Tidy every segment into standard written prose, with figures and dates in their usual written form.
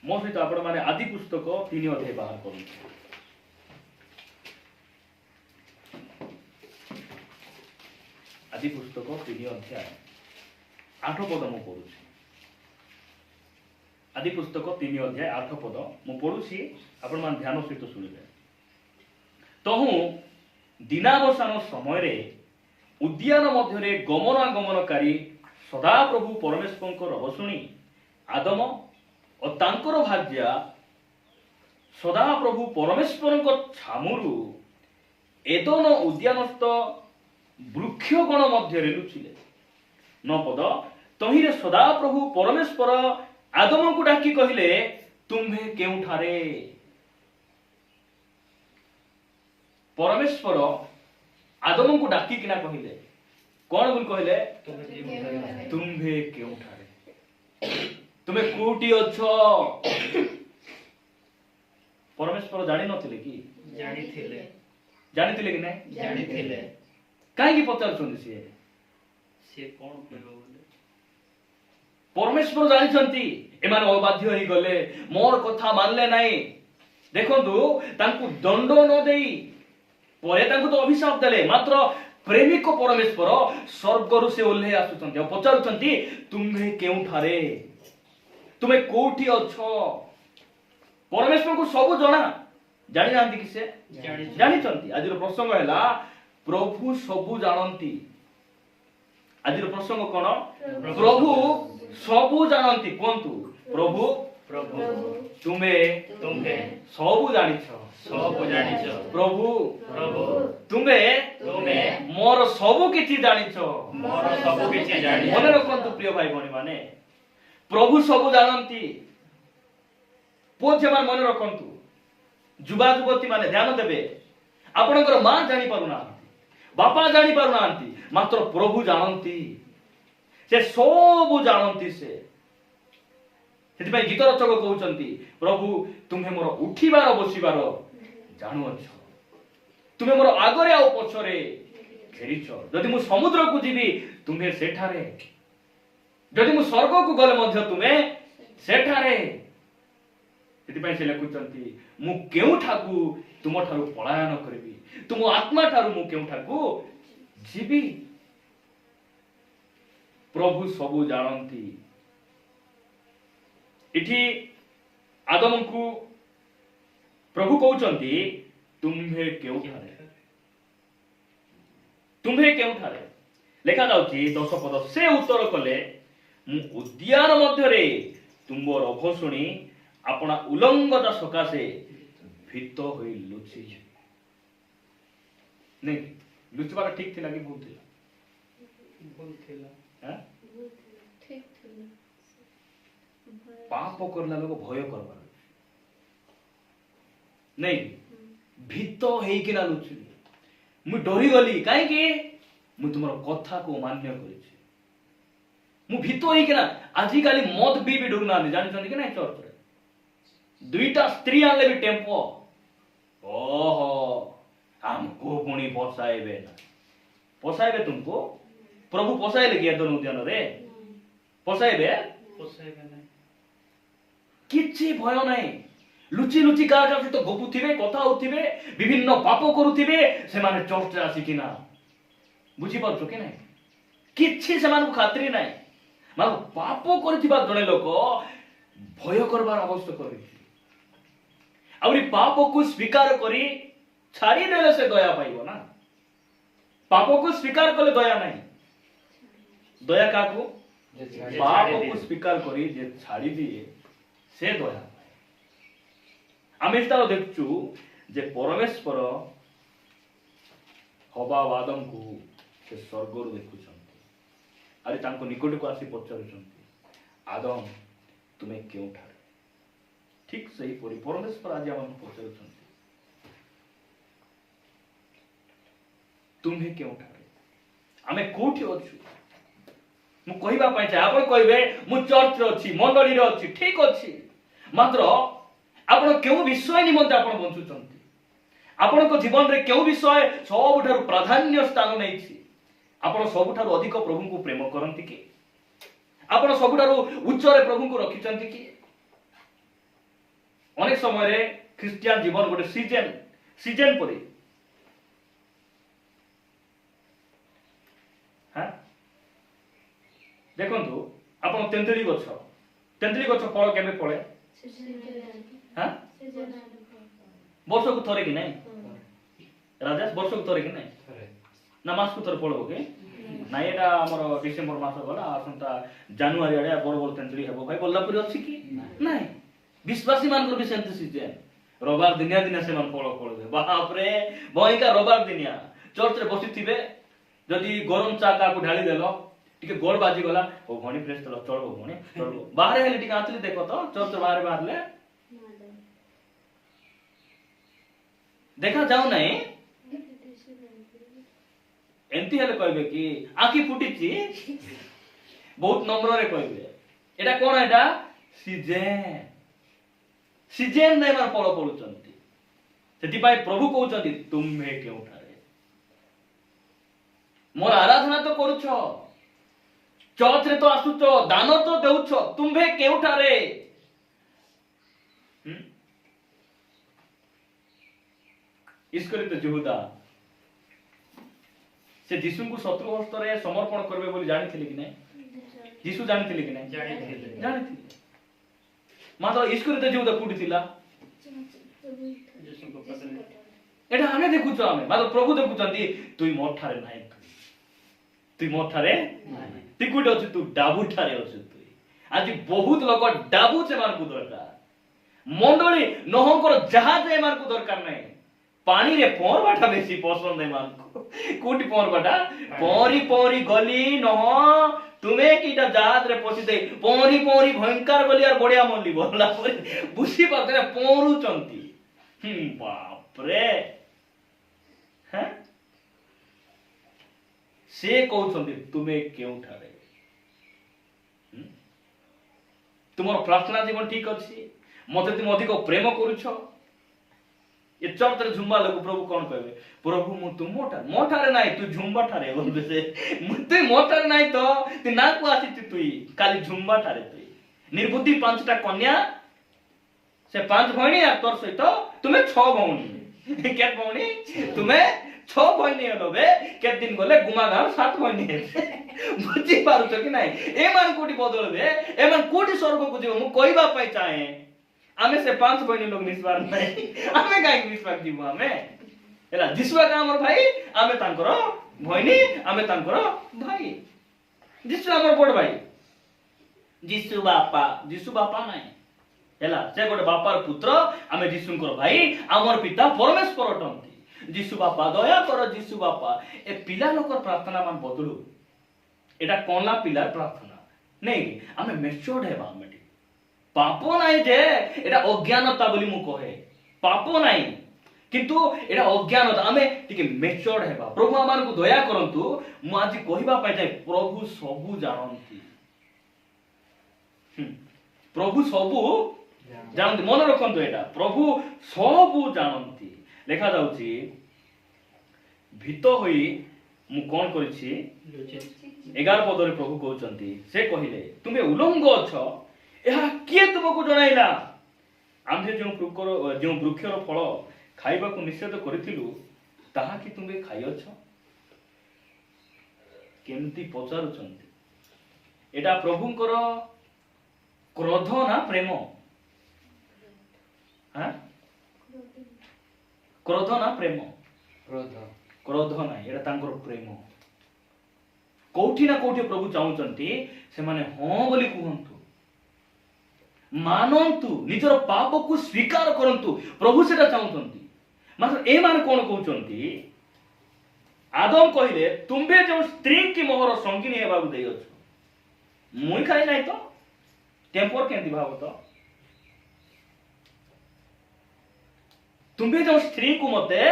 ମୋ ସହିତ ଆପଣ ମାନେ ଆଦି ପୁସ୍ତକ 3 ଅଧ୍ୟାୟ ବାହାର କରନ୍ତୁ। ଆଦି ପୁସ୍ତକ 3 ଅଧ୍ୟାୟ 8 ପଦ ମୁଁ ପଢୁଛି। ଆଦି ପୁସ୍ତକ 3 ଅଧ୍ୟାୟ 8 ପଦ ମୁଁ ପଢୁଛି, ଆପଣ ମାନେ ଧ୍ୟାନ ସହିତ ଶୁଣିବେ। ତହୁ ଦିନାବସାନ ସମୟରେ ଉଦ୍ୟାନ ମଧ୍ୟରେ ଗମନାଗମନକାରୀ ସଦାପ୍ରଭୁ ପରମେଶ୍ୱରଙ୍କର ରବ ଶୁଣି ଆଦମ ଓ ତାଙ୍କର ଭାର୍ଯ୍ୟା ସଦାପ୍ରଭୁ ପରମେଶ୍ୱରଙ୍କ ଛାମୁରୁ ଏଦନ ଉଦ୍ୟାନସ୍ଥ ବୃକ୍ଷଗଣ ମଧ୍ୟରେ ଲୁଚିଲେ। 9 ପଦ ତହିଁରେ ସଦାପ୍ରଭୁ ପରମେଶ୍ୱର ଆଦମଙ୍କୁ ଡାକି କହିଲେ, ତୁମ୍ଭେ କେଉଁଠାରେ? ପରମେଶ୍ୱର ଆଦମଙ୍କୁ ଡାକିକିନା କହିଲେ, କଣ ବୋଲି କହିଲେ? ତୁମ୍ଭେ କେଉଁଠାରେ? ତୁମେ କୋଉଠି ଅଛ? ପରମେଶ୍ୱର ଜାଣିନଥିଲେ କି? ଜାଣିଥିଲେ କି ନାଇଁ? ଜାଣିଥିଲେ। କାହିଁକି ପଚାରୁଛନ୍ତି? ସିଏ କଣ କହିବ ବୋଲି ପରମେଶ୍ୱର ଜାଣିଛନ୍ତି ଏମାନେ ଅବାଧ୍ୟ ହେଇଗଲେ, ମୋର କଥା ମାନିଲେ ନାହିଁ। ଦେଖନ୍ତୁ, ତାଙ୍କୁ ଦଣ୍ଡ ନ ଦେଇ ପରେ ତାଙ୍କୁ ତ ଅଭିଶାପ ଦେଲେ, ମାତ୍ର ପ୍ରେମିକ ପରମେଶ୍ୱର ସ୍ୱର୍ଗରୁ ସେ ଓହ୍ଲେଇ ଆସୁଛନ୍ତି ଆଉ ପଚାରୁଛନ୍ତି, ତୁମ୍ଭେ କେଉଁଠାରେ? ତୁମେ କୋଉଠି ଅଛ? ପରମେଶ୍ୱରଙ୍କୁ ସବୁ ଜଣା, ଜାଣିନାହାନ୍ତି କି? ସେ ଜାଣିଛନ୍ତି। ଆଜିର ପ୍ରସଙ୍ଗ ହେଲା, ପ୍ରଭୁ ସବୁ ଜାଣନ୍ତି। ଆଜିର ପ୍ରସଙ୍ଗ କଣ? ପ୍ରଭୁ ସବୁ ଜାଣନ୍ତି। କୁହନ୍ତୁ, ପ୍ରଭୁ ତୁମେ ସବୁ ଜାଣିଛ। ପ୍ରଭୁ ତୁମେ ମୋର ସବୁ କିଛି ଜାଣିଛ। ମନେ ରଖନ୍ତୁ ପ୍ରିୟ ଭାଇ ଭଉଣୀ ମାନେ, ପ୍ରଭୁ ସବୁ ଜାଣନ୍ତି। ପୁଅ ଝିଅ ମାନେ ମନେ ରଖନ୍ତୁ, ଯୁବା ଯୁବତୀ ମାନେ ଧ୍ୟାନ ଦେବେ। ଆପଣଙ୍କର ମା ଜାଣି ପାରୁନାହାନ୍ତି, ବାପା ଜାଣି ପାରୁନାହାନ୍ତି, ମାତ୍ର ପ୍ରଭୁ ଜାଣନ୍ତି। ସେ ସବୁ ଜାଣନ୍ତି। ସେଥିପାଇଁ ଗୀତ ରଚକ କହୁଛନ୍ତି, ପ୍ରଭୁ ତୁମେ ମୋର ଉଠିବାର ବସିବାର ଜାଣୁଅଛ। ତୁମେ ମୋର ଆଗରେ ଆଉ ପଛରେ ଘେରିଛ। ଯଦି ମୁଁ ସମୁଦ୍ରକୁ ଯିବି ତୁମେ ସେଠାରେ, ଯଦି ମୁଁ ସ୍ୱର୍ଗକୁ ଗଲେ ମଧ୍ୟ ତୁମେ ସେଠାରେ। ସେଥିପାଇଁ ସେ ଲେଖୁଛନ୍ତି, ମୁଁ କେଉଁଠାକୁ ତୁମଠାରୁ ପଳାୟନ କରିବି? ତୁମ ଆତ୍ମା ଠାରୁ ମୁଁ କେଉଁଠାକୁ ଯିବି? ପ୍ରଭୁ ସବୁ ଜାଣନ୍ତି। ଏଠି ଆଦମଙ୍କୁ ପ୍ରଭୁ କହୁଛନ୍ତି, ତୁମ୍ଭେ କେଉଁଠାରେ? ତୁମ୍ଭେ କେଉଁଠାରେ? ଲେଖା ଯାଉଛି 10 ପଦ, ସେ ଉତ୍ତର କଲେ, ମୁଁ ଉଦ୍ୟାନ ମଧ୍ୟରେ ତୁମ୍ଭ ରଭ ଶୁଣି ଆପଣା ଉଲଙ୍ଗତା ସକାଶେ ଭୀତ ହୋଇ ଲୁଚିଛି। ନାଇଁ, ଲୁଚିବାର ଠିକ ଥିଲା କି ଭୁଲ ଥିଲା? ପାପ କରିଲା ଲୋକ ଭୟ କରବାର ନାଇଁ, ଭୀତ ହେଇକିନା ଲୁଚିଲି। ମୁଁ ଡରିଗଲି, କାହିଁକି? ମୁଁ ତୁମର କଥାକୁ ମାନ୍ୟ କରିଛି। ମୁଁ ଭୀତ ହେଇକିନା, ଆଜିକାଲି ମଦ ବି ଡରୁନାହାନ୍ତି, ଜାଣିଛନ୍ତି କି ନାଇଁ? ଚର୍ଚ୍ଚରେ 2ଟା ସ୍ତ୍ରୀ ଆଣିଲେ ବି ଟେମ୍ପୋ, ଓହୋ ଆମକୁ ପୁଣି ପଶାଇବେ ନା। ପଶାଇବେ ତୁମକୁ? ପ୍ରଭୁ ପଶାଇଲେ କି ଏଦନ ଉଦ୍ୟାନରେ? ପଶାଇବେ? କିଛି ଭୟ ନାହିଁ। ଲୁଚି ଲୁଚି କାହା କାହା ସହିତ ଗପୁଥିବେ, କଥା ହଉଥିବେ, ବିଭିନ୍ନ ପାପ କରୁଥିବେ ସେମାନେ ଚର୍ଚ୍ଚରେ ଆସିକିନା। ବୁଝିପାରୁଛ କି ନାହିଁ? କିଛି ସେମାନଙ୍କୁ ଖାତିର ନାହିଁ। ମାନେ ପାପ କରିଥିବା ଜଣେ ଲୋକ ଭୟ କରିବାର ଆବଶ୍ୟକ ରହିଛି। ଆହୁରି ପାପକୁ ସ୍ୱୀକାର କରି ଛାଡ଼ିଦେଲେ ସେ ଦୟା ପାଇବ ନା। ପାପକୁ ସ୍ୱୀକାର କଲେ ଦୟା ନାହିଁ। ଦୟା କାହାକୁ? ପାପକୁ ସ୍ୱୀକାର କରି ଯେ ଛାଡ଼ି ଦିଏ ସେ ଦୟା ପାଏ। ଆମେ ତାର ଦେଖୁଛୁ ଯେ ପରମେଶ୍ୱର ହବା ଆଦମକୁ ସେ ସ୍ୱର୍ଗରୁ ଦେଖୁଛନ୍ତି। ଆରେ ତାଙ୍କ ନିକଟକୁ ଆସି ପଚାରୁଛନ୍ତି, ଆଦମ ତୁମେ କେଉଁଠାରେ? ଠିକ ସେହିପରି ପରମେଶ୍ୱର ଆଜି ଆମକୁ ପଚାରୁଛନ୍ତି, ତୁମେ କେଉଁଠାରେ? ଆମେ କୋଉଠି ଅଛୁ? ମୁଁ କହିବା ପାଇଁ ଚାହେଁ, ଆପଣ କହିବେ ମୁଁ ଚର୍ଚ୍ଚରେ ଅଛି, ମଣ୍ଡଳୀରେ ଅଛି, ଠିକ ଅଛି, ମାତ୍ର ଆପଣ କେଉଁ ବିଷୟ ନିମନ୍ତେ ଆପଣ ବଞ୍ଚୁଛନ୍ତି? ଆପଣଙ୍କ ଜୀବନରେ କେଉଁ ବିଷୟ ସବୁଠାରୁ ପ୍ରାଧାନ୍ୟ ସ୍ଥାନ ନେଇଛି? ଆପଣ ସବୁଠାରୁ ଅଧିକ ପ୍ରଭୁଙ୍କୁ ପ୍ରେମ କରନ୍ତି କି? ଆପଣ ସବୁଠାରୁ ଉଚ୍ଚରେ ପ୍ରଭୁଙ୍କୁ ରଖିଛନ୍ତି କି? अनेक समय ख्रिस्टियान जीवन गोटे सीजन सीजन परी हाँ देखो आप तेंतुली गछ फल केबे फले हाँ वर्ष को थरे कि नहीं राजा वर्ष को थरे कि नहीं ना मास को थरे पड़ो कि ना एटा हमर डिसेंबर मास गला आसंता जनवरी आड़े बड़ बड़ तेंतुली हेबो भाई बल्लापुर अछि कि नहीं विश्वासी मान को भी सेंत सीजन रविवार दिनिया दिन से मन फल फलबे बाप रे भयंकर रविवार दिनिया चर्च रे बसी थिबे जदी गरम चा का को ढाली देलो टिके गोल बाजी गला ओ भणी प्रेस तलो चलबो भणी चलबो बाहर हेले टिके आतली देखो तो चर्च बाहर बाहरले देखा जाऊ नहीं एंती हेले कहबे कि आखी फुटिची बहुत नम्र रे कहबे एटा कोन एटा सीजन सीजन रे मार फल पडुचंती सेति पाई प्रभु कहउचंती तुम्हे केउठारे मोर आराधना तो करूछो चर्च रे तो आसुछो दान तो देउछो तुम्हे केउठारे इसकरित यहूदा से यीशु को शत्रु हस्त रे समर्पण करबे बोली जानिथिले कि नहीं यीशु जानिथिले कि नहीं जानिथिले मात्र इसकरित यहूदा कुटिथिला यीशु को पसंद एटा हमें देखुछो हमें मात्र प्रभु देखुछंती तुई मोठारे नाही तुई मोठारे नाही ती कुट अछि तू डाबू ठारे अछि तुई आज बहुत लोक डाबू से मान को दरकार मंडली नहंकर जहाज ए मान को दरकार नहीं पानी रे पौरबाटा बेसी पसंद है मान को कोटी पौरबाटा पौरी पौरी गली नह तुमे कीटा जहाज रे पसी दे पौरी पौरी भयंकर गली और बढ़िया मल्ली बोला बुझी पाते पौरु चंती बाप रे हैं से कहउछंती तुमे केउठारे तुमर प्रार्थना जीवन ठीक अछि मते तुम अधिक प्रेम करूछो ये चर्च रे झुम्बा लोग प्रभु कोन कहबे प्रभु मु तुम मोठारे नाही तू झुम्बा ठारे बोलबे से तू मोठारे नाही तो तू ना को आसी तुई काली झुम्बा ठारे तुई निर्बुद्धि पांचटा कन्या से पांच भौणी आ तोर सहित तुमे 6 भौणी के भौणी तुमे 6 भौणी हेलोबे के दिन गले गुमा गाम 7 भौणी बुझी पारुछ कि नाही ए मान कोटी बदलबे ए मान कोटी स्वर्ग को जीव मु कहबा पाई चाहे आमे से 5 बहिनी लोग निस्वार नहीं आमे काई विश्वास दिबो आमे एला जिसुआ का हमर भाई आमे तांकर भइनी आमे तांकर भाई जिसु हमर बड़ भाई जिसु बापा नाही एला से गोटे बापार पुत्र आमे जिसुंकर भाई हमर पिता परमेश्वर अटंती जिसु बापा दया कर जिसु बापा ए पिला लोकर प्रार्थना मान बदलु एटा कोनला पिलार प्रार्थना नहीं आमे मेच्योर्ड हेबा आमे पापो नाही जे एटा अज्ञानता बोली मु कहे पापो नाही किंतु एटा अज्ञानता आमे टिके मेच्योर्ड हेबा प्रभु आमान को दया करंतु मु आज कहिबा पाइ जाय प्रभु सबु जानंती प्रभु सबु जानंती मन रखंतु एटा प्रभु सबु जानंती लेखा जाउची भीत होई मु कोन करिछि 11 पदरे प्रभु कहउचंती से कहिले तुमे उलंग अछ एहा किए तुमको जणाइला आम्हे जो वृक्षर फल खाइबा को निषेध करिथिलु ताहा कि तुमे खाइछ केमती पचारुचंती एटा प्रभुंकर क्रोध ना प्रेम हां क्रोध ना प्रेम क्रोध ना एटा तांकर प्रेम कोठी ना कोठी प्रभु चाहुचंती से माने हां बोली कहंतु मानंतु निजर पाप को स्वीकार करंतु प्रभु सेटा चाहुचंती मात्र ए मान कोन कहउचंती आदम कहिले तुंबे जो स्त्री की मोहर संगिनी हेबा को देइ अछ मुई खाइ नाही तो टेम्पर केंदी भाव तो तुंबे जो स्त्री को मते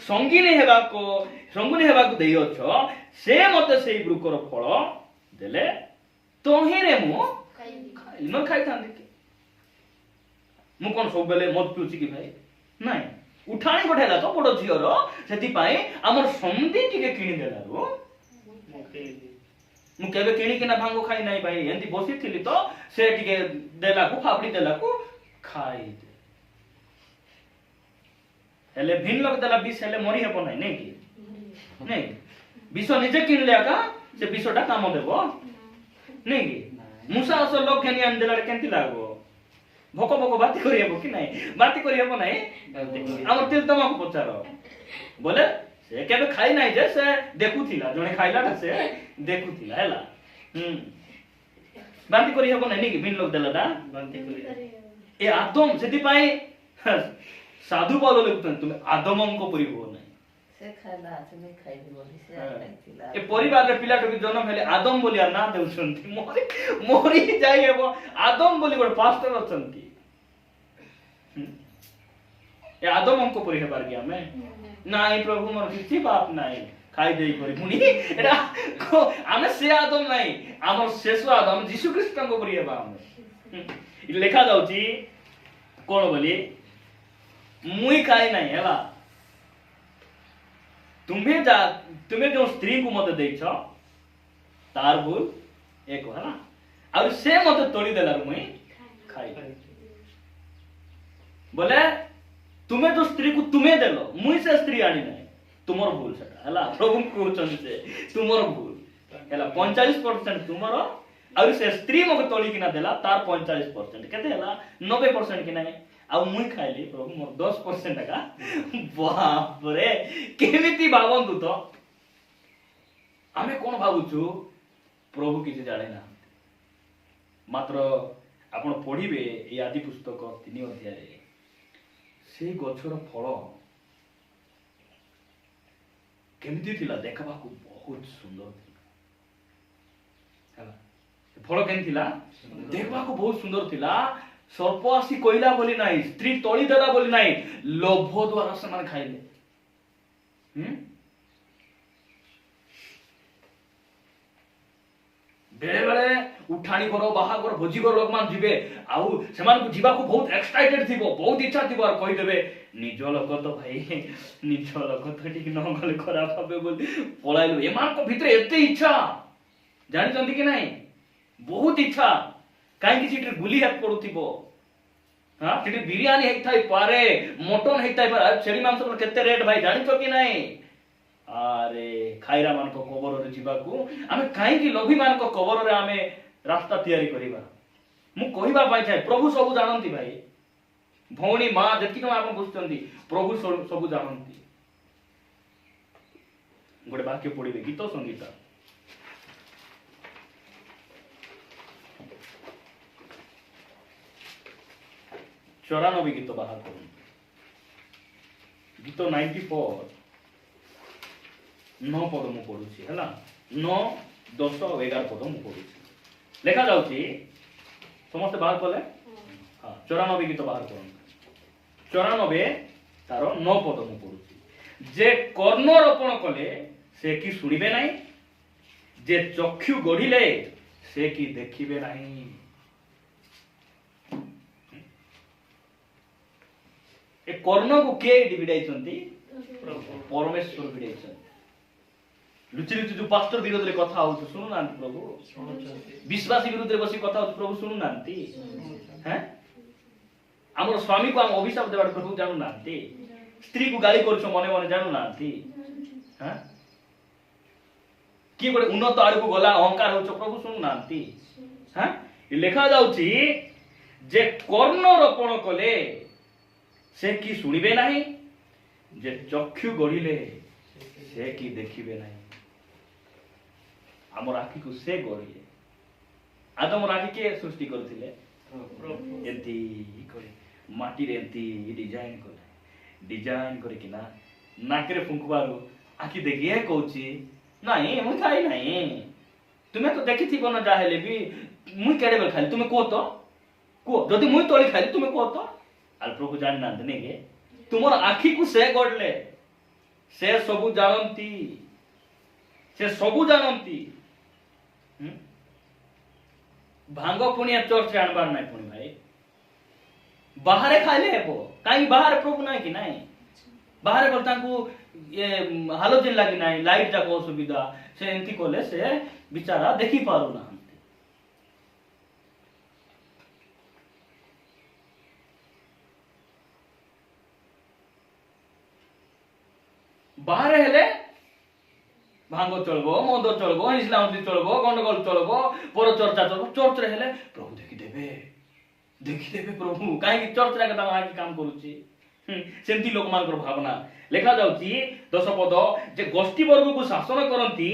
संगिनी हेबा को देइ अछ से मते सेई वृक्षर फल देले तोहिरे मु खाइ न खाइ थांदी मु कोन सब बेले मत पिउची कि भाई नाही उठाणी पठेला तो बड़ झियर सेति पाई हमर समधी टिके किनि देलारो मु केबे किनि किना भांगो खाइ नाही भाई एंती बसी थिली तो से टिके देला को फापड़ी देला को खाइ दे हेले भिन लोक देला विष हेले मरी हेबो नै नै कि नै विष निजे किनले आका से विषटा काम देबो नै कि मुसा अस लोक केनी आन देला केंति लागबो भोको भोको बाती करि हेबो कि नै बाती करि हेबो नै हमर तेल तमाकु पचारो बोले से केबे खाई नै जे से देखुथिला जने खाइला से देखुथिला हैला बाती करि हेबो नै कि भिन लोक देला दा बाती करि ए आदम सेति पाई साधु पालो लिखुछन तुमे आदमंको परि हो नै से खाइला से नै खाइबो बोली से खाइथिला ए परिवार रे पिलाटो के जन्म हेले आदम बोली आ ना देउछन्ती मोरी जाई हेबो आदम बोली गोटे पास्टर अछन्ती ए आदमंको परि हेबार कि हमें नाई प्रभु मोर किछि बाप नाई खाई देई करी मुनी एटा हमें से आदम नाई हमर शेष आदम यीशु ख्रीष्ट को परि हेबा हमें लेखा जाउची कोन बोली मुई खाई नहीं हैला तुम्हें जो स्त्री को मत देछ तार भूल एक हैला और से मत तोड़ी देला मुई खाई बोले तुम्हें जो स्त्री को तुम्हें देलो मुई से स्त्री आनी नहीं तुमर भूल सेटा हैला प्रभु कहउछन से तुमर भूल हैला 45% तुमर और से स्त्री मक तोड़ी किना देला तार 45% केते हैला 90% कि नहीं आ मुई खाइली प्रभु मोर 10% का बाप रे केमिति भावंतु तो आमे कोन भाबुछु प्रभु किछि जाने ना मात्र आपण पढिबे ए आदि पुस्तक 3 अध्याय रे से गछर फल केमिति थिला देखबा को बहुत सुंदर थिला फल केन थिला देखबा को बहुत सुंदर थिला सर्प आसी कोइला बोली नाही स्त्री तोड़ी देला बोली नाही लोभ द्वारा से मन खाइले बेले बेले उठाणी करो बाहा करो भोजी करो लोक मान जिबे आउ सेमान को जीवा को बहुत एक्साइटेड थिबो बहुत इच्छा थिबो और कहि देबे निज लोक तो भाई निज लोक तो ठीक न गले खराब होबे बोली पळाइलो एमान को भीतर एते इच्छा जानि जंदी कि नाही बहुत इच्छा काई कि सिटी गुली हाथ पडुथिबो हां सिटी बिरयानी हेथाई पारे मटन हेथाई पारे छेड़ी मांस पर केते रेट भाई जानि तो कि नाही अरे खाइरा मान को कबर रे जीवा को हमें काई कि लोभी मान को कबर रे हमें रास्ता तैयारी करिबा मु कहिबा पाई छै प्रभु सब जानंती भाई भौणी मां जति को आपन बुझतंती प्रभु सब जानंती गोटे वाक्य पढिबे गीत संगीत 94 गीत बाहर करूँ गीत 94 9 पद मु पढुछि हैला 9 10 11 पद मु पढुछि लेखा जाउछि समस्त बाहर कले हां 94 गीत बाहर करूँ 94 तार 9 पद मु पढुछि जे कर्ण रोपण कले से कि सुनिबे नाही जे चक्षु गढिले से कि देखिबे नाही ए कर्ण को के डिविडाइछंती परमेश्वर डिविडाइछन लुचि लुचि जो पास्टर विरोध रे कथा होउ सुनु नांती प्रभु विश्वासी विरोध रे बसी कथा होउ प्रभु सुनु नांती हैं हमर स्वामी को हम अभिशाप देबार प्रभु जानु नांती स्त्री को गाली करछो मने मने जानु नांती हैं की गोटे उन्नत आड़ को गला अहंकार होछ प्रभु सुनु नांती हैं लेखा जाउची जे कर्ण रोपण कले से कि सुनिबे नाही जे चक्षु गढिले से कि देखिबे नाही हमर आखि को से गढिले आदम आखि के सृष्टि करथिले एंती करे माटी रे एंती डिजाइन करे कि ना नाकरे फुंकबारो आखि देखिए कहूची नाही मु खाई नाही तुमे तो देखि थिबो ना जाहेले भी मु केडे बेल खाली तुमे को तो को जदी मु तोली खाली तुमे को तो आल प्रभु जान ना दने के तुमर आखि को से गडले से सबु जानंती भांग पुनिया चर्च आनबार नाही पुनी भाई बाहर खाइले हेबो काई बाहर प्रभु नाही कि नाही बाहर कर तांकू ये हालोजन लागि नाही लाइट जाको सुविधा से एंती कोले से बिचारा देखि पारू ना ବାହାରେ ହେଲେ ଭାଙ୍ଗ ଚଳିବ, ମଦ ଚଳିବ, ଇସଲାମ ଚଳିବ, ଗଣ୍ଡଗୋଳ ଚଳିବ, ପର ଚର୍ଚ୍ଚା ଚଳିବ। ଚର୍ଚ୍ଚରେ ହେଲେ ପ୍ରଭୁ ଦେଖିଦେବେ ପ୍ରଭୁ, କାହିଁକି ଚର୍ଚ୍ଚରେ କାମ କରୁଛି। ସେମିତି ଲୋକମାନଙ୍କର ଭାବନା। ଲେଖା ଯାଉଛି 10 ପଦ, ଯେ ଗୋଷ୍ଠୀ ବର୍ଗକୁ ଶାସନ କରନ୍ତି,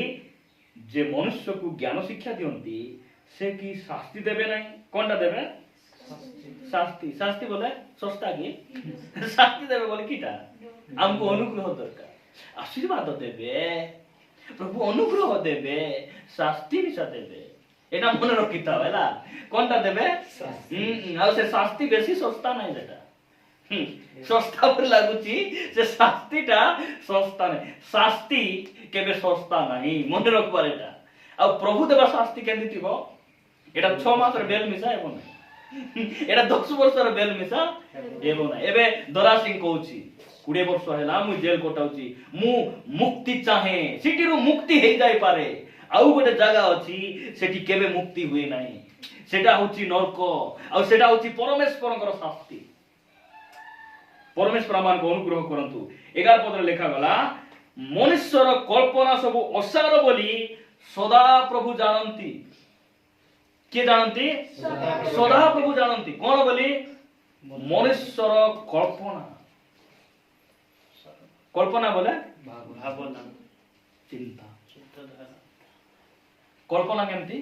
ଯେ ମନୁଷ୍ୟକୁ ଜ୍ଞାନ ଶିକ୍ଷା ଦିଅନ୍ତି, ସେ କି ଶାସ୍ତି ଦେବେ ନାହିଁ? କଣଟା ଦେବେ? ଶାସ୍ତି। ଶାସ୍ତି ବୋଲେ ଶସ୍ତା କି? ଶାସ୍ତି ଦେବେ ବୋଲେ କିଟା? ଆମକୁ ଅନୁଗ୍ରହ ଦରକାର, ଆଶୀର୍ବାଦ ଦେବେ, ପ୍ରଭୁ ଅନୁଗ୍ରହ ଦେବେ, ଶାସ୍ତି ମିଶା ଦେବେ। এটা মনে রখিথাও ହେଲା। কোনটা দেবে? ଆଉ ସେ ଶାସ୍ତି ବେଶୀ ଶସ୍ତା ନାହିଁ। ସେଟା ଶସ୍ତା ପରି ଲାଗୁଛି, ସେ ଶାସ୍ତିଟା ଶସ୍ତା ନାହିଁ। ଶାସ୍ତି କେବେ ଶସ୍ତା ନାହିଁ, ମନେ ରଖିବାର ଏଟା। ଆଉ ପ୍ରଭୁ ଦେବା ଶାସ୍ତି କେମିତି ଥିବ? এটা 6 ମାସର ବେଲ ମିଶା ହେବ ନାହିଁ, এটা 10 ବର୍ଷର ବେଲ ମିଶା ହେବ ନାହିଁ। ଏବେ ଦରା ସିଂ କହୁଛି 20 ବର୍ଷ ହେଲା ମୁଁ ଜେଲ କଟାଉଛି, ମୁଁ ମୁକ୍ତି ଚାହେଁ, ସେଠିରୁ ମୁକ୍ତି ହେଇଯାଇପାରେ। ଆଉ ଗୋଟେ ଜାଗା ଅଛି, ସେଠି କେବେ ମୁକ୍ତି ହୁଏ ନାହିଁ, ସେଟା ହଉଛି ନରକ, ଆଉ ସେଟା ହଉଛି ପରମେଶ୍ୱରଙ୍କର ଶାସ୍ତି। ପରମେଶ୍ୱର ଆମକୁ ଅନୁଗ୍ରହ କରନ୍ତୁ। 11 ପଦରେ ଲେଖା ଗଲା, ମନୁଷ୍ୟର କଳ୍ପନା ସବୁ ଅସାର ବୋଲି ସଦା ପ୍ରଭୁ ଜାଣନ୍ତି। କିଏ ଜାଣନ୍ତି? ସଦା ପ୍ରଭୁ ଜାଣନ୍ତି। କଣ ବୋଲି? ମନୁଷ୍ୟର କଳ୍ପନା। କଳ୍ପନା ବୋଲେ ଭାବନା, ଚିନ୍ତା। କଳ୍ପନା କେମିତି?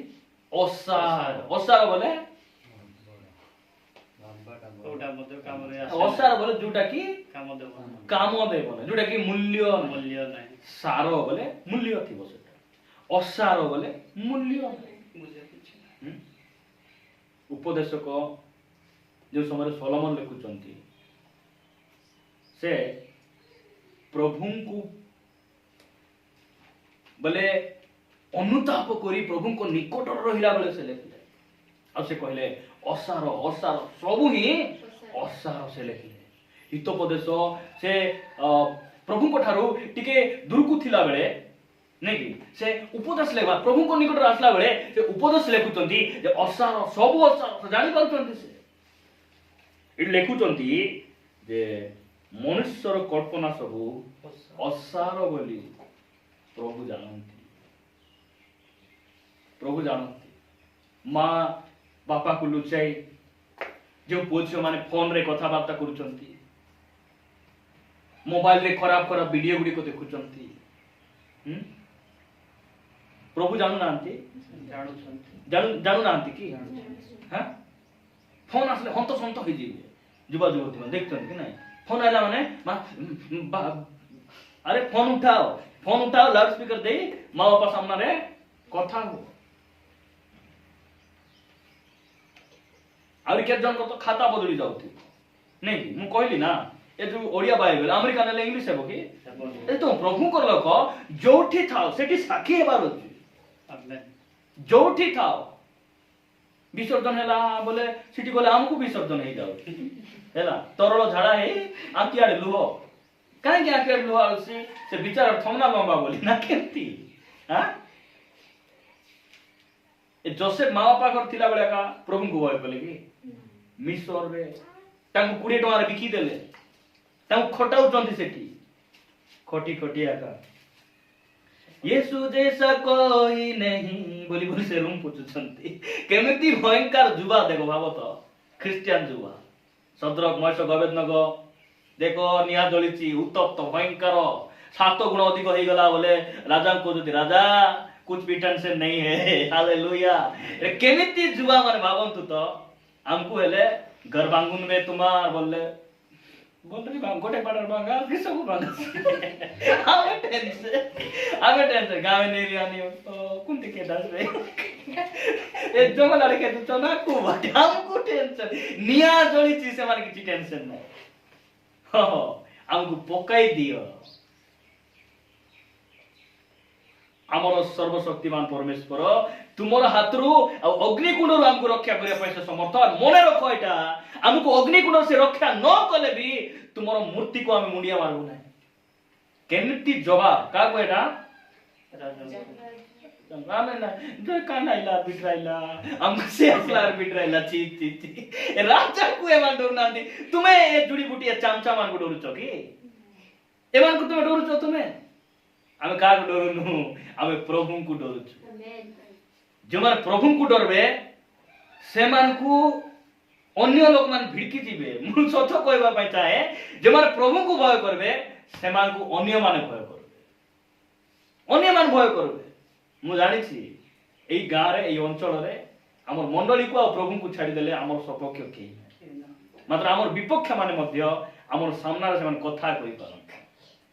ଅସାର। ଅସାର ବୋଲେ ଅସାର ବୋଲେ ଯୋଉଟା କି କାମ ଦେବ ନାହିଁ, ଯୋଉଟା କି ମୂଲ୍ୟ ନାହିଁ। ସାର ବୋଲେ ମୂଲ୍ୟ ଥିବ ସେଟା, ଅସାର ବୋଲେ ମୂଲ୍ୟ ନାହିଁ। ଉପଦେଶକ ଯୋଉ ସମୟରେ ସଲୋମନ ଲେଖୁଛନ୍ତି, ସେ ପ୍ରଭୁଙ୍କୁ ବୋଲେ ଅନୁତାପ କରି ପ୍ରଭୁଙ୍କ ନିକଟରେ ରହିଲା ବେଳେ ସେ ଲେଖିଲେ। ଆଉ ସେ କହିଲେ ଅସାର ଅସାର ସବୁ ହିଁ ଅସାର। ସେ ଲେଖିଲେ ହିତୋପଦେଶ, ସେ ପ୍ରଭୁଙ୍କ ଠାରୁ ଟିକେ ଦୂରକୁ ଥିଲା ବେଳେ ନାଇଁ କି, ସେ ଉପଦେଶ ଲେଖା ପ୍ରଭୁଙ୍କ ନିକଟରେ ଆସିଲା ବେଳେ ସେ ଉପଦେଶ ଲେଖୁଛନ୍ତି ଯେ ଅସାର, ସବୁ ଅସାର। ଜାଣିପାରୁଛନ୍ତି ସେ ଏଠି ଲେଖୁଛନ୍ତି ଯେ ମନୁଷ୍ୟର କଳ୍ପନା ସବୁ ଅସାର ବୋଲି ପ୍ରଭୁ ଜାଣନ୍ତି। ପ୍ରଭୁ ଜାଣନ୍ତି। ମା ବାପାକୁ ଲୁଚାଇ ଯେଉଁ ପୁଅ ଝିଅ ମାନେ ଫୋନରେ କଥାବାର୍ତ୍ତା କରୁଛନ୍ତି, ମୋବାଇଲରେ ଖରାପ ଖରାପ ଭିଡିଓ ଗୁଡିକ ଦେଖୁଛନ୍ତି, ପ୍ରଭୁ ଜାଣୁନାହାନ୍ତି? ଜାଣୁନାହାନ୍ତି କି? ଫୋନ ଆସିଲେ ହନ୍ତ ସନ୍ତ ହେଇଯିବେ। ଯୁବା ଯୁବତୀ ମାନେ ଦେଖୁଛନ୍ତି କି ନାଇଁ? ଫୋନ ଆଇଲା ମାନେ ଆରେ ଫୋନ ଉଠାଅ, ଲାଉଡ ସ୍ପିକର ଦେଇ ମା ବାପା ସାମ୍ନାରେ କଥା ହୁଅ। ଆହୁରି କେତେ ଜଣଙ୍କର ତ ଖାତା ବଦଳି ଯାଉଥିବ ନାଇଁ କି? ମୁଁ କହିଲି ନା, ଏ ଯୋଉ ଓଡିଆ ବାଇବେଲ ଆମେରିକା ନେଲେ ଇଂଲିଶ ହେବ କି? ଏ ତ ପ୍ରଭୁଙ୍କର ଲୋକ ଯୋଉଠି ଥାଉ ସେଠି ସାକ୍ଷୀ ହେବାର ଅଛି। ଯୋଉଠି ଥାଉ, ବିସର୍ଜନ ହେଲା ବୋଲେ ସେଠି ଗଲେ ଆମକୁ ବିସର୍ଜନ ହେଇଯାଉଛି ହେଲା। ତରଳ ଝାଡା ହେଇ ଆଖିଆଡେ ଲୁହ। କାହିଁକି ଆଖିଆଡେ ଲୁହ ଆସୁଛି? ସେ ବିଚାର ଥମନା ଲମ୍ବା ବୋଲି ନା କେମିତି? ଏ ଯୋସେଫ ମା ବାପା ଘର ଥିଲା ବେଳେ ଏକା ପ୍ରଭୁଙ୍କୁ ଭୟ କଲେ କି? ମିଶରରେ ତାଙ୍କୁ 20 ଟଙ୍କାରେ ବିକି ଦେଲେ, ତାଙ୍କୁ ଖଟାଉଛନ୍ତି ସେଠି, ଖଟି ଖଟି ଏକା यीशु जैसा कोई नहीं बोली बोली से रूम पूछुଛନ୍ତି। କେମିତି ଭୟଙ୍କର ଯୁବା ଦେଖ, ଭାବ ତ, ଖ୍ରୀଷ୍ଟିଆନ ଯୁବା। ସଦ୍ରକ ମହେଶ ଗବେଦନଗ ଦେଖ, ନିଆଁ ଜଳିଛି, ଉତ୍ତପ୍ତ ଭୟଙ୍କର। 7 ଗୁଣ ଅଧିକ ହେଇଗଲା ବୋଲେ ରାଜାଙ୍କୁ କହୁଛନ୍ତି, ରାଜା कुछ भी टेंशन नहीं है, हालेलुया। केमिति जुवा माने भावंतु तो हमको हेले घर बांगुन में तुम्हार बोले गोटे पाडर बांगा कि सब बांगा आवे टेंशन गावे नहीं रियानी कुंती के दास रे ए जंगल आड़े के तो ना को बाटे हमको टेंशन निया जोड़ी चीज से माने किछि टेंशन नहीं। हो हमको पकाई दियो। आमर सर्वशक्तिमान परमेश्वर तुमर हाथरू अग्निकुंड हमको रक्षा करने से समर्थ। मन रख, एटा हमको अग्निकुंड से रक्षा न कले भी तुमर मूर्ति को आम मुंडिया मारू ना। केमिति जवाब का एटा आमे ना जो कानाइला बिटराइला हमको से असला बिटराइला ची ची ची राजा को एमान डर नांदी। तुम्हें ए जुड़ी बूटी चामचा मान को डरुचो की? एमान को तुम्हें डरुचो? तुम्हें आमे का डरुनु आमे प्रभु को डरुछु जो माने प्रभु को डरबे से मान को अन्य लोक मान भिड़की दिबे मु सत कहबा पई चाहे जो माने प्रभु को भय करबे से मान को अन्य माने भय करबे अन्य मान भय करबे मु जानि छी एई गां रे एई अंचल रे हमर मंडली को आ प्रभु को छाडी देले हमर सपक्ष के मात्र हमर विपक्ष माने मध्य हमर सामना रे से मान कथा कहि पारन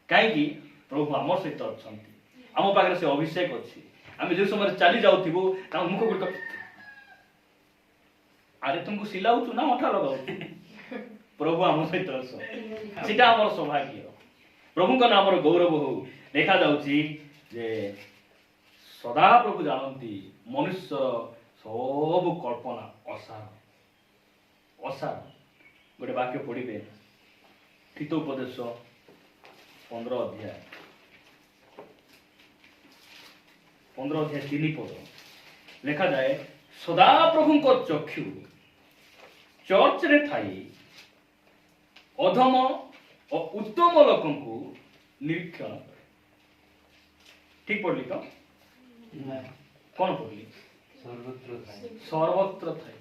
काहे कि प्रभु हमर सहित अछंती हम पाखरे से अभिषेक अछि आमे जे समय चली जाउथिबो ता मुख गुड अरे तुमको सिलाउ छु ना मठा लगाउ प्रभु हमर सहित अछ सीटा हमर सौभाग्य प्रभु का नाम हमर गौरव हो देखा जाउची जे सदा प्रभु जानती मनुष्य सब कल्पना असार असार गोटे वाक्य पढ़िबे हितोपदेश 15 अध्याय 3 पद लिखा जाए सदा प्रभु को चक्षु चर्च रे थाई अधम और उत्तम लोकन को निरीक्षण करे ठीक पढ़ली तो कौन पढ़ली सर्वत्र थाई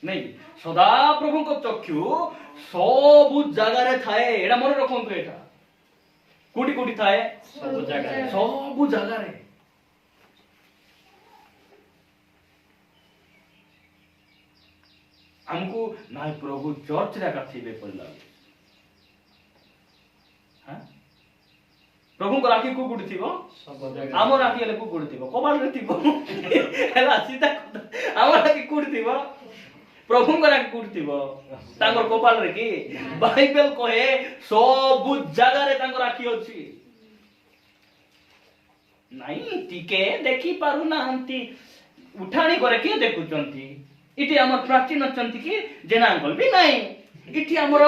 नहीं सदा प्रभु को चक्षु सब जगह रे थाए एडा मन रखंतु एटा कोटी कोटी थाए सब जगह रे हमको ना प्रभु चर्च रे काथिबे पड़ला हां प्रभु को राखी को गुड थिबो सब जगह हमर राखी ले को गुड थिबो कबाल रे थिबो एला सीधा हमर राखी गुड थिबो प्रभु को राखी गुड थिबो तांगर कपाल रे की बाइबल कहे सब जगह रे तांगर राखी अछि नहीं टिके देखि पारु ना हंती उठाणी करे के देखुचंती इटी हमर प्राचीन अछंती कि जेना अंकल भी नहीं इटी हमर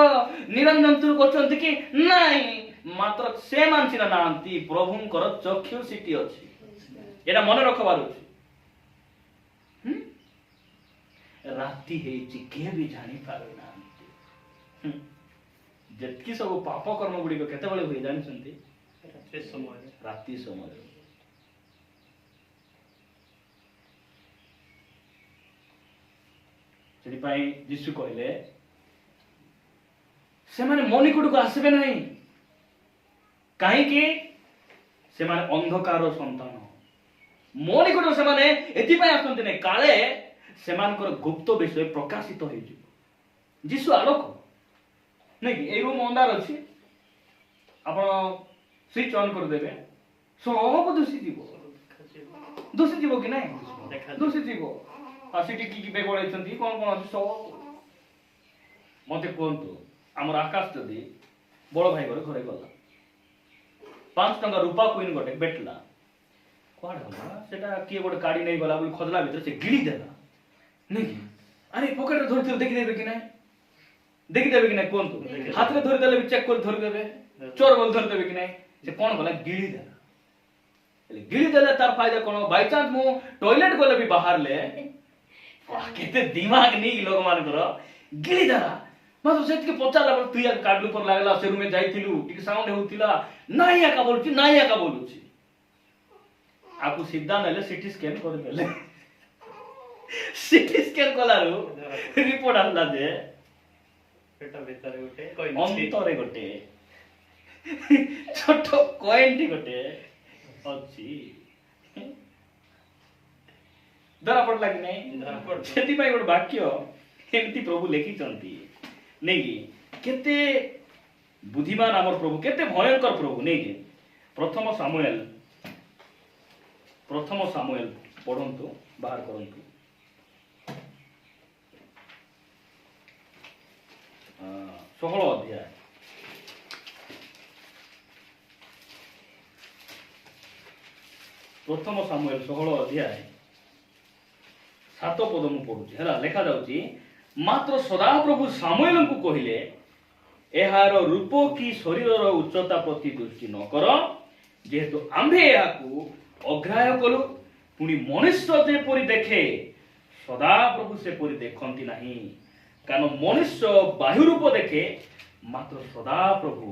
निरंजन तुर कोचंती कि नहीं मात्र से मानसिना नांती प्रभुंकर चक्षु सिटी अछि एटा मन रखबार अछि राति हेची के भी जानि पारु नांती जतकी सब पाप कर्म गुडी को केते बेले होई जानि सन्ती राति समय जीशु कहले से माने मनिकुड को आसबे नहीं कहीं कि से माने अंधकार संतान मनिकुड से माने एति पय आसंती ने काले से मानकर गुप्त विषय प्रकाशित हो जिवो जीशु आलोक नहीं कि ए रूम अंधार अछि आपण स्विच ऑन कर देबे सब दूषित जीवो कि नहीं दूषित जीवो आसीटी की बेगोड़ आइछंती कोन कोन अछि सब मते कोंतु हमर आकाश जदी बड़ भाई घरे गला 5 टंका रूपा कोइन गोटे बेटला कोड होला सेटा के गोटे काडी नै गला बोली खोदला भीतर से गिली देला नहीं अरे पॉकेट धरथियो देखि देबे कि नहीं देखि देबे कि नहीं कोंतु हाथ रे धरि देले भी चेक कर धरि देबे चोर बोल धरि देबे कि नहीं से कोन गला गिली देला गिली देले तार फायदा कोन बाय चांस मु टॉयलेट गले भी बाहर ले केते दिमाग नहीं लोग मान करो गिली देला मतलब सेट के पचाला तू या कार्ड ऊपर लागला से रूम में जाइथिलु टिक साउंड होतिला नाही आका बोलुची आपु सिद्धा नेले सीटी स्कैन कर देले सीटी स्कैन कलारु रिपोर्ट आला जे पेटा भीतर गोटे कोइन अंतरे गोटे छोटो कॉइन टी गोटे अछि धरा पड़ लागी नहीं सेति पय गोटे वाक्य एमती प्रभु लेखि चंती नहीं कि केते बुद्धिमान हमर प्रभु केते भयंकर प्रभु नहीं कि प्रथम सामुएल पढ़ंतु बाहर करंतु 16 अध्याय प्रथम सामुएल 16 अध्याय 7 पद मु पढुची हला लेखा जाउची मात्र सदा प्रभु सामुएल को कहिले एहार रूप की शरीर उच्चता प्रति दृष्टि न कर जेहेतु आम्भे याकू अग्राह्य कलु पुणी मनुष्य जेपरि देखे सदा प्रभु से परि देखंती नहीं कारण मनुष्य बाह्य रूप देखे मात्र सदा प्रभु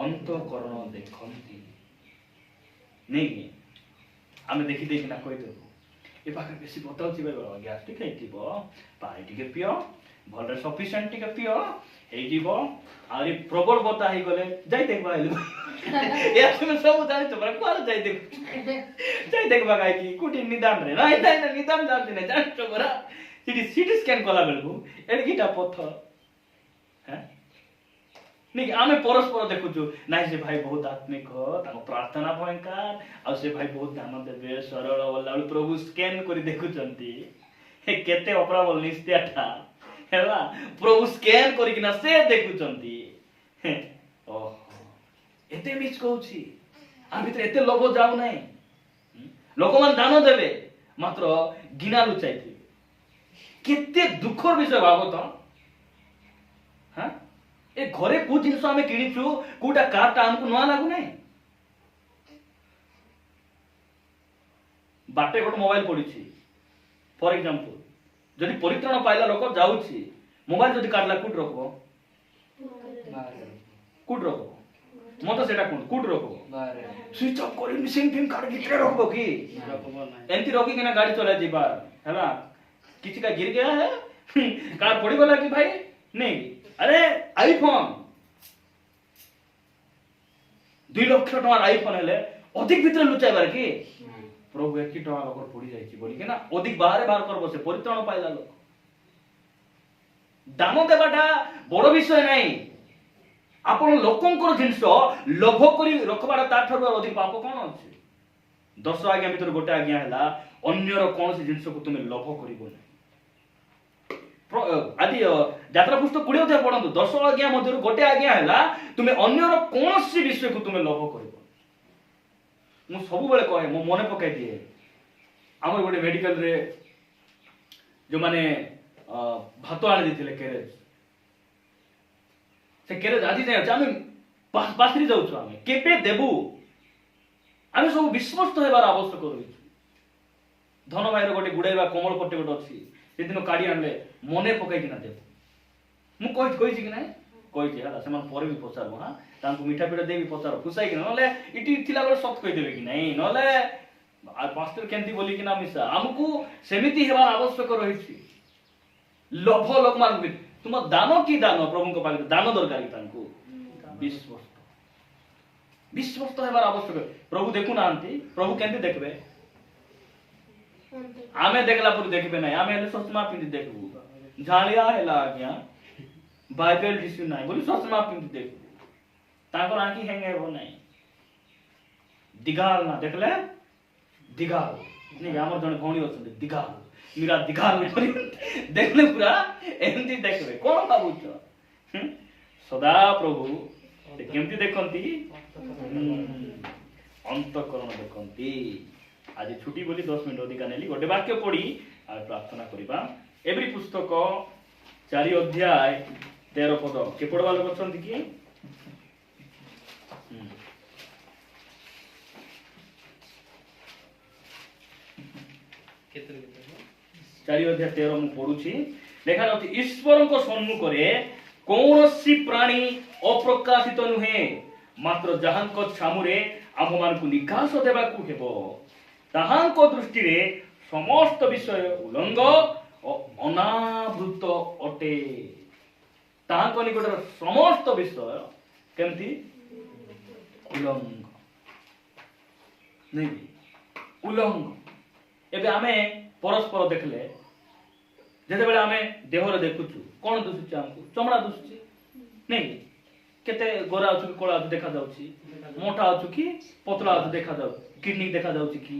अंतःकरण देखंती नहीं कि आम देखी देखना कहीदेबू ए पाखे बेसी बताऊँ गैस टी पानी टे पिओ भल सफिसीयंट टे पिओ आरी प्रबल बता ही गले जाई देखबा या तुम सब जानि तो पर कोन जाई देखबा गाय की कुटी निदान रे नाही नाही निदान जाति नै जानि तो बरा सीटी स्कैन कला बेलबू एडकीटा पत्थर हैं नहीं आमे परस्पर देखुछु नाही से भाई बहुत आत्मिक हो ताको प्रार्थना भयंकर आ से भाई बहुत ध्यान देबे सरल बोला प्रभु स्कैन करी देखुचंती हे केते अपरा बोल निस्त्याटा हेला प्रभु स्कैन करी किना से देखुचंती ओह एते मिस कहूची आ भीतर एते लोभ जाऊ नै लोक मान दान देबे मात्र गिना लुचाइथि केते दुखर विषय भाबो तो हां ए घरे को जिनस आमे किनिछु कोटा कारटा हमको नुआ लागु नै बाटे गोट मोबाइल पडिछि फॉर एग्जांपल जदि परित्राण पाइला लोक जाउछि मोबाइल जदि काटला कुट रखबो कुट रखबो मत सेटा कोन कुट रखबो बारे स्विच ऑफ करि मिसिंग पिन काट भितरे रखबो की रखबो नै एंती रखि केना गाड़ी चला जीबार हैला किछि का गिर गया है कार पड़ी गला कि भाई नहीं अरे आईफोन 2 लाख टका आईफोन हेले अधिक भीतर लुचाइबार की प्रभु एकी टका लोकर पड़ी जाईची बोली के ना अधिक बाहर करबो से परित्राण पाइला लोक दाम देबाटा बड़ विषय नाही आपण लोकंकर जिंस लोभ करी रखबाटा ताठर अधिक पाप कोन अछि 10 आज्ञा भीतर गोटे आज्ञा हैला अन्यर कोनसी जिंस को तुमे लोभ करिबो नै आदि यात्रा पुस्तक 20 अध्याय पढंतु 10 आज्ञा मध्य गोटे आज्ञा हैला तुमे अन्यर कोनसी विषय को तुमे लोभ करिबो मु सब बेले कहे मो मने पकाई दिए हमर गोटे मेडिकल रे जो माने भात आनी दिथिले कैरेज से कैरेज आदि जाय आमे पासरी जाउछु आमे केपे देबु आमे सब विश्वस्त हेबार आवश्यक रहिछु धन भाईर गोटे गुडाइबा कोमल पट्टे गोटे अछि से दिन काढी आनले मने पकाई किना देबु मु कहि कि नाही कहि हला से मन परे भी पचारबो हां तांको मीठा पीठा देबी पचार खुसाई किना नले इटी थिला बेले सत कहि देबे कि नाही नले आ पास्टर केंती बोली किना मिसा हमकु सेमिति हेबार आवश्यक रहिछि लोभ लोक मान तुम दान की दान प्रभु को पाके दान दरकार की तांको विश्वस्त हेबार आवश्यक प्रभु देखु नांती प्रभु केंती देखबे आमे देखला पर देखबे नाही आमे हेले सचमा पिंदी देखबू झालिया हेला आज्ञा बाइबल दिसु नाही बोली सचमा पिंदी देखबू तांको आंखी हेंगे हो नाही दिगाल ना देखले दिगाल नहीं हमर जने भौणी अछन दिगाल मीरा दिगाल देखले पूरा एंती देखबे कोन भाबुछ सदा प्रभु केमती देखंती अंतःकरण देखंती आज छुट्टी बोली 10 मिनिट अधिका नेली गोटे वाक्य पढ़ी आ प्रार्थना करिबा एवरी पुस्तक 4 अध्याय 13 पद के पढ़वा लोक अछंती की केतर 4 अध्याय 13 मु पढुछि लेखा अछि ईश्वर को सम्मुख रे कोनोसी प्राणी अप्रकाशित नुहे मात्र जहांको छामुरे आम मान को निकास देबा को हेबो ताहांको दृष्टि रे समस्त विषय उलंग और अनावृत अटे ताहांको निकटर समस्त विषय केमती उलंग नहीं उलंग एबे आमे परस्पर देखले जेते बेले आमे देह रे देखुछु कोन दुसुछि हमको चमड़ा दुसुछि नहीं केते गोरा अछु कोला अछु देखा जाउछि मोटा अछु कि पतला अछु देखा जाउ किडनी देखा जाउछि कि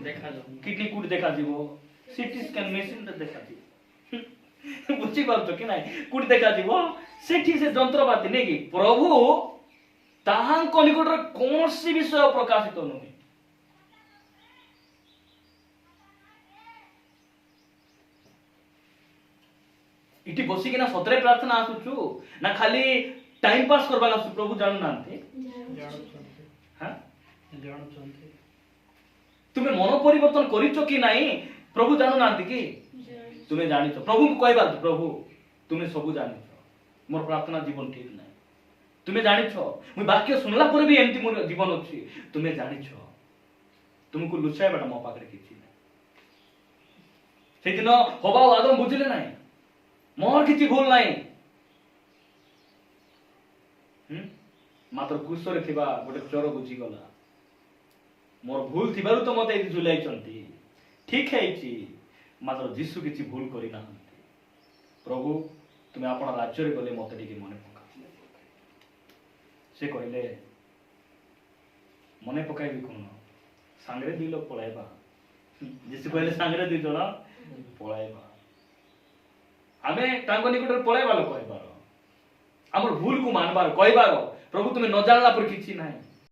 देखा जाउ किडनी कुड देखा जीवो सीटी स्कैन मशीन रे देखा जी बुझी पाउछ कि नाही कुड देखा जीवो सेठी से यंत्रपाती नै कि प्रभु ताहांको निकट रे कोनसी विषय प्रकाशित नहुए इटी बसी किना सतरे प्रार्थना आसुछु ना खाली टाइम पास करबा आसु प्रभु जानू नांते हां जानू चंते तुमे मन परिवर्तन करिचो कि नाही प्रभु जानू नांती कि तुमे जानिचो प्रभु को कहबा प्रभु तुमे सब जानिचो मोर प्रार्थना जीवन ठीक नाही तुमे जानिचो मु वाक्य सुनला पर भी एंती मोर जीवन अछि तुमे जानिचो तुमको लुचाइबाटा मो पाखरे किछि नै सेदिन हवा और आदम बुझिले नाही मोर किछि भूल नाही मात्र कुशरे थिबा गोटे चोर बुझी गला मोर भूल थिबारु तो मते एति झुलाई चंती ठीक है मात्र जीशु किछि भूल करि ना प्रभु तुम्हें आपण राज्य रे गले मते टिके मने पका से कहले मने पकाइबी कोन सांगरे दुई लोग पळाइबा जीशु कहले सांगरे दुई जण पळाइबा आमे तांको निकट पळाइबा लोक कहबार हमर भूल को मानबार कहबार प्रभु तुम्हें न जानला पर किछि नाही